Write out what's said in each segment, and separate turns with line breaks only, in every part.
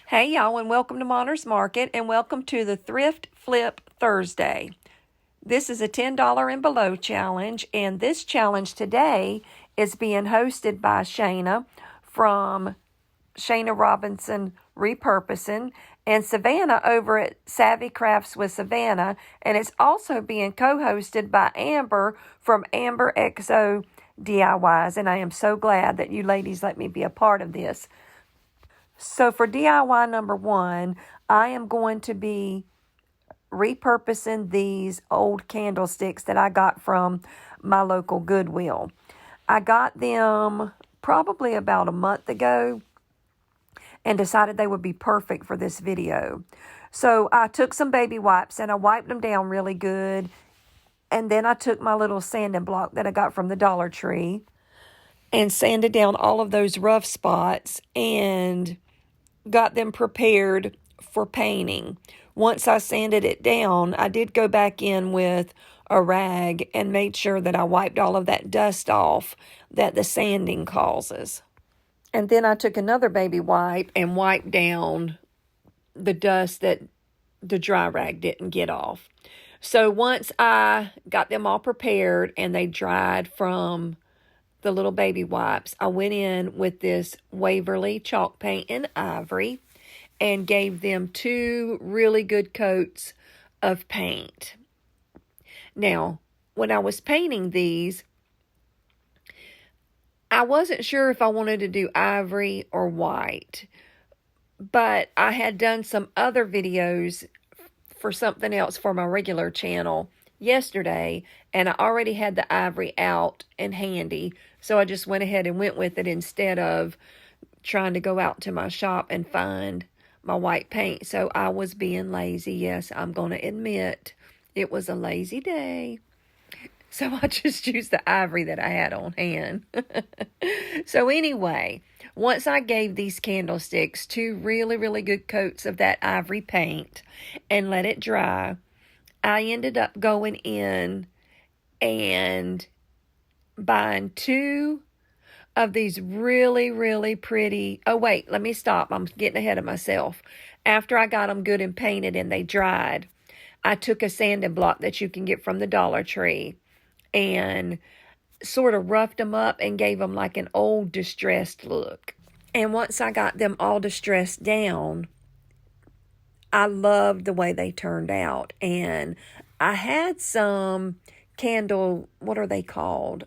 Hey y'all, and welcome to Monner's Market, and welcome to the Thrift Flip Thursday. This is a $10 and below challenge, and this challenge today is being hosted by Shayna from Shayna Robinson Repurposing and Savannah over at Savvy Crafts with Savannah, and it's also being co-hosted by Amber from AmberXO DIYs, and I am so glad that you ladies let me be a part of this. So for DIY number 1, I am going to be repurposing these old candlesticks that I got from my local Goodwill. I got them probably about a month ago and decided they would be perfect for this video. So I took some baby wipes and I wiped them down really good. And then I took my little sanding block that I got from the Dollar Tree and sanded down all of those rough spots and got them prepared for painting. Once I sanded it down, I did go back in with a rag and made sure that I wiped all of that dust off that the sanding causes. And then I took another baby wipe and wiped down the dust that the dry rag didn't get off. So once I got them all prepared and they dried from the little baby wipes, I went in with this Waverly chalk paint in ivory and gave them 2 really good coats of paint. Now, when I was painting these, I wasn't sure if I wanted to do ivory or white, but I had done some other videos for something else for my regular channel yesterday, and I already had the ivory out and handy, so I just went ahead and went with it instead of trying to go out to my shop and find my white paint. So I was being lazy. Yes, I'm going to admit it was a lazy day. So I just used the ivory that I had on hand. So anyway, once I gave these candlesticks 2 really, really good coats of that ivory paint and let it dry, I ended up going in and buying 2 of these really, really pretty... Oh, wait, let me stop. I'm getting ahead of myself. After I got them good and painted and they dried, I took a sanding block that you can get from the Dollar Tree and sort of roughed them up and gave them like an old distressed look. And once I got them all distressed down, I loved the way they turned out. And I had some candle, what are they called?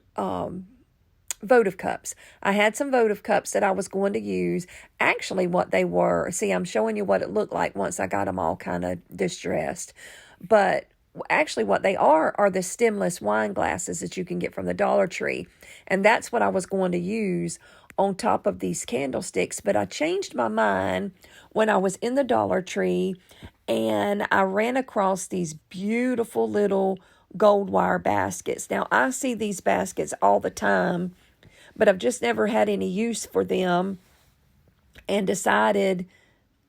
Votive cups. I had some votive cups that I was going to use. Actually, what they were, see, I'm showing you what it looked like once I got them all kind of distressed. But actually what they are the stemless wine glasses that you can get from the Dollar Tree. And that's what I was going to use on top of these candlesticks. But I changed my mind when I was in the Dollar Tree and I ran across these beautiful little gold wire baskets. Now, I see these baskets all the time, but I've just never had any use for them and decided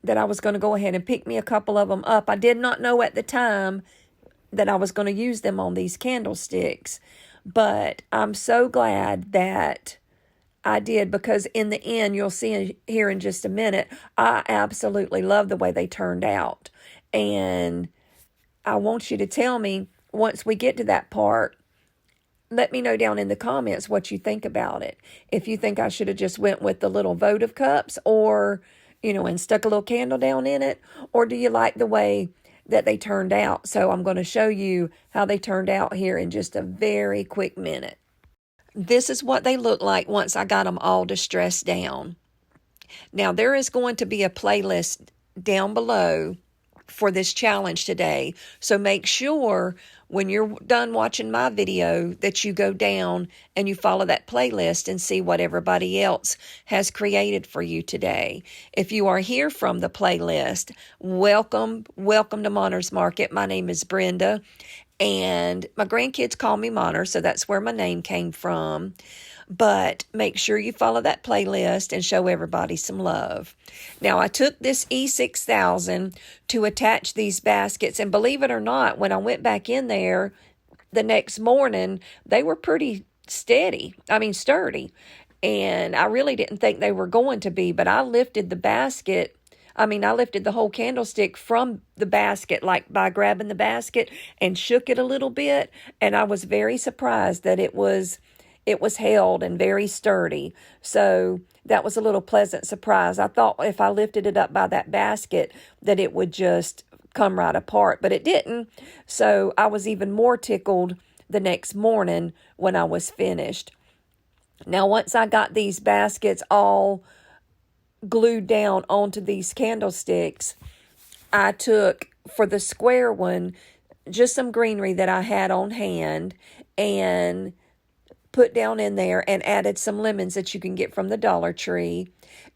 that I was going to go ahead and pick me a couple of them up. I did not know at the time that I was going to use them on these candlesticks, but I'm so glad that I did, because in the end, you'll see here in just a minute, I absolutely love the way they turned out. And I want you to tell me, once we get to that part, let me know down in the comments what you think about it. If you think I should have just went with the little votive cups or, and stuck a little candle down in it, or do you like the way that they turned out? So I'm going to show you how they turned out here in just a very quick minute. This is what they look like once I got them all distressed down. Now, there is going to be a playlist down below for this challenge today. So make sure when you're done watching my video that you go down and you follow that playlist and see what everybody else has created for you today. If you are here from the playlist, welcome to Monner's Market. My name is Brenda, and my grandkids call me Monner, so that's where my name came from. But make sure you follow that playlist and show everybody some love. Now, I took this E6000 to attach these baskets, and believe it or not, when I went back in there the next morning, they were pretty sturdy. And I really didn't think they were going to be, but I lifted the basket I lifted the whole candlestick from the basket, like by grabbing the basket and shook it a little bit. And I was very surprised that it was held and very sturdy. So that was a little pleasant surprise. I thought if I lifted it up by that basket that it would just come right apart, but it didn't. So I was even more tickled the next morning when I was finished. Now, once I got these baskets all glued down onto these candlesticks, I took, for the square one, just some greenery that I had on hand and put down in there and added some lemons that you can get from the Dollar Tree.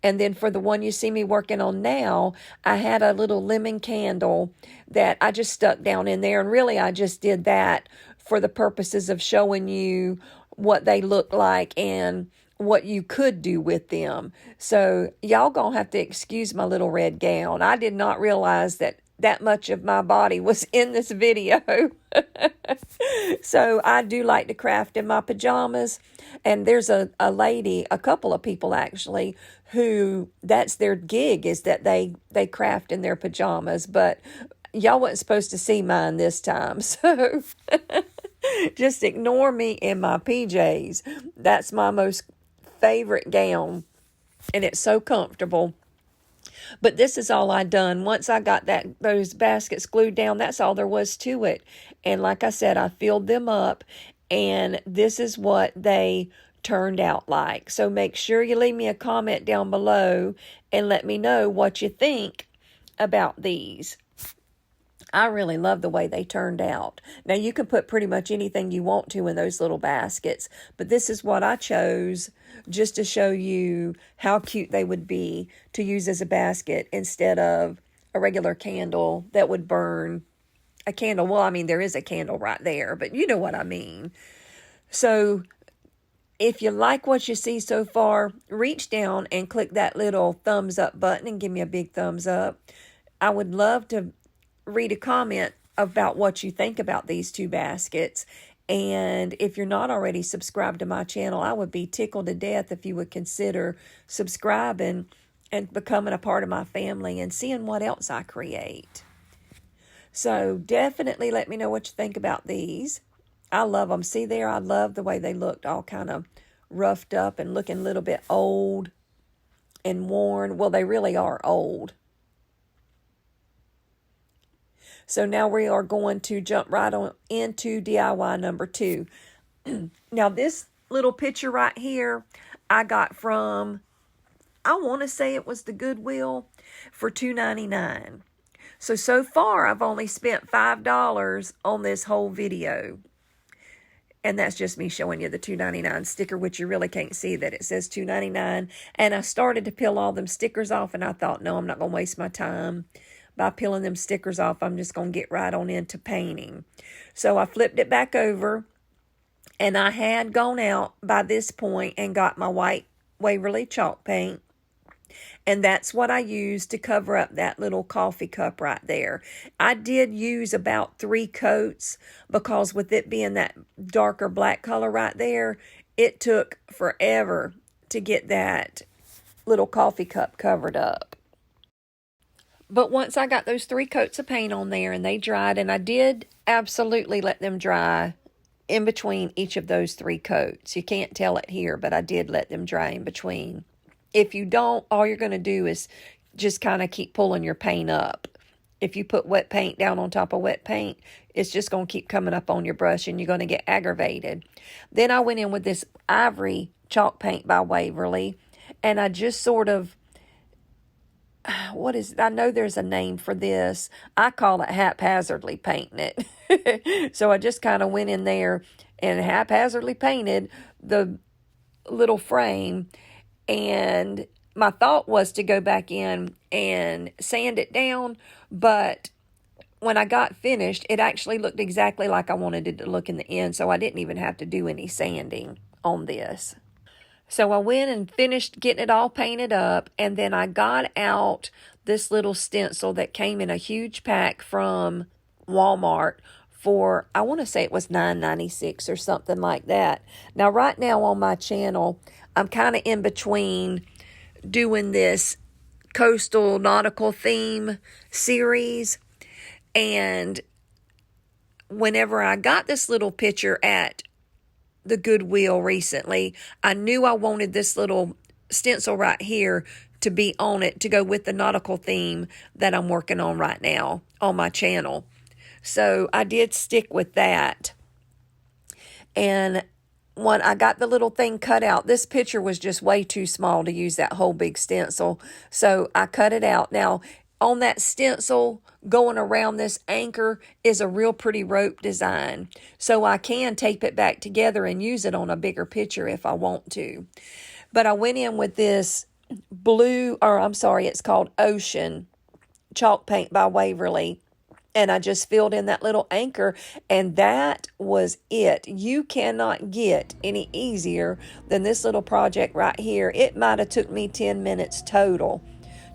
And then for the one you see me working on now, I had a little lemon candle that I just stuck down in there. And really, I just did that for the purposes of showing you what they look like and what you could do with them. So y'all gonna have to excuse my little red gown. I did not realize that much of my body was in this video. So I do like to craft in my pajamas. And there's a lady, a couple of people actually, who that's their gig, is that they craft in their pajamas. But y'all wasn't supposed to see mine this time. So just ignore me in my PJs. That's my most favorite gown. And it's so comfortable. But this is all I done. Once I got those baskets glued down, that's all there was to it. And like I said, I filled them up, and this is what they turned out like. So make sure you leave me a comment down below and let me know what you think about these. I really love the way they turned out. Now, you can put pretty much anything you want to in those little baskets, but this is what I chose just to show you how cute they would be to use as a basket instead of a regular candle that would burn a candle. Well, there is a candle right there, but you know what I mean. So if you like what you see so far, reach down and click that little thumbs up button and give me a big thumbs up. I would love to read a comment about what you think about these two baskets. And if you're not already subscribed to my channel, I would be tickled to death if you would consider subscribing and becoming a part of my family and seeing what else I create. So definitely let me know what you think about these. I love them. See there, I love the way they looked, all kind of roughed up and looking a little bit old and worn. Well, they really are old. So now we are going to jump right on into DIY number 2. Now this little picture right here, I got from, I want to say it was the Goodwill for $2.99. So far I've only spent $5 on this whole video. And that's just me showing you the $2.99 sticker, which you really can't see that it says $2.99. And I started to peel all them stickers off, and I thought, no, I'm not going to waste my time by peeling them stickers off. I'm just going to get right on into painting. So I flipped it back over, and I had gone out by this point and got my white Waverly chalk paint. And that's what I used to cover up that little coffee cup right there. I did use about 3 coats because with it being that darker black color right there, it took forever to get that little coffee cup covered up. But once I got those 3 coats of paint on there and they dried, and I did absolutely let them dry in between each of those 3 coats. You can't tell it here, but I did let them dry in between. If you don't, all you're going to do is just kind of keep pulling your paint up. If you put wet paint down on top of wet paint, it's just going to keep coming up on your brush and you're going to get aggravated. Then I went in with this ivory chalk paint by Waverly, and I just sort of, I know there's a name for this. I call it haphazardly painting it. So I just kind of went in there and haphazardly painted the little frame. And my thought was to go back in and sand it down, but when I got finished, it actually looked exactly like I wanted it to look in the end, so I didn't even have to do any sanding on this. So I went and finished getting it all painted up, and then I got out this little stencil that came in a huge pack from Walmart for, I want to say it was $9.96 or something like that. Now, right now on my channel, I'm kind of in between doing this coastal nautical theme series. And whenever I got this little picture at the Goodwill recently, I knew I wanted this little stencil right here to be on it to go with the nautical theme that I'm working on right now on my channel. So I did stick with that. And when I got the little thing cut out, this picture was just way too small to use that whole big stencil. So I cut it out. Now, on that stencil going around this anchor is a real pretty rope design. So I can tape it back together and use it on a bigger picture if I want to. But I went in with this it's called Ocean chalk paint by Waverly. And I just filled in that little anchor, and that was it. You cannot get any easier than this little project right here. It might have took me 10 minutes total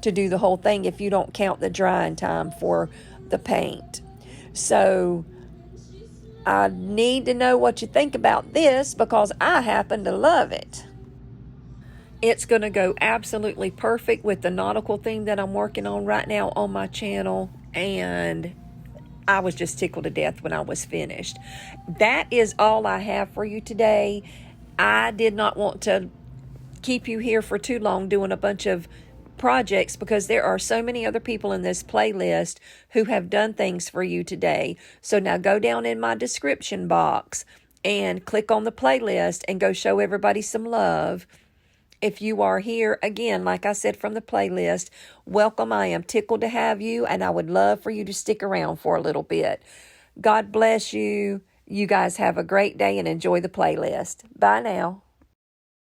to do the whole thing if you don't count the drying time for the paint. So I need to know what you think about this because I happen to love it. It's going to go absolutely perfect with the nautical theme that I'm working on right now on my channel, and I was just tickled to death when I was finished. That is all I have for you today. I did not want to keep you here for too long doing a bunch of projects because there are so many other people in this playlist who have done things for you today. So now go down in my description box and click on the playlist and go show everybody some love. If you are here, again, like I said from the playlist, welcome. I am tickled to have you, and I would love for you to stick around for a little bit. God bless you. You guys have a great day and enjoy the playlist. Bye now.